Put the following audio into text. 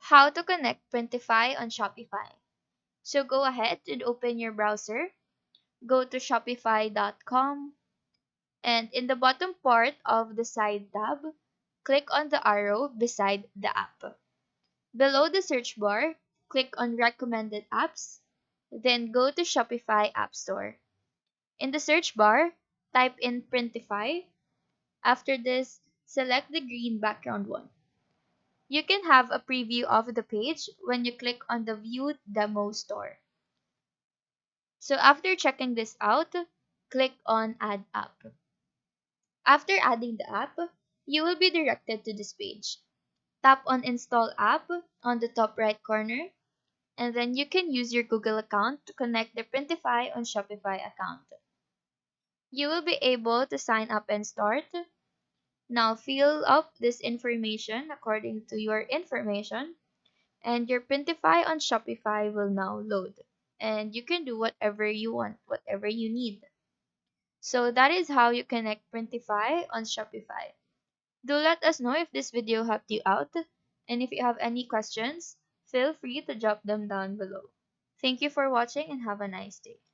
How to connect Printify on Shopify. So go ahead and open your browser, go to shopify.com, and in the bottom part of the side tab, click on the arrow beside the app. Below the search bar, click on recommended apps, then go to Shopify App Store. In the search bar, type in Printify. After this, select the green background one. You can have a preview of the page when you click on the View Demo Store. So after checking this out, click on Add App. After adding the app, you will be directed to this page. Tap on Install App on the top right corner, and then you can use your Google account to connect the Printify on Shopify account. You will be able to sign up and start. Now fill up this information according to your information, and your Printify on Shopify will now load. And you can do whatever you want, whatever you need. So that is how you connect Printify on Shopify. Do let us know if this video helped you out, and if you have any questions, feel free to drop them down below. Thank you for watching and have a nice day.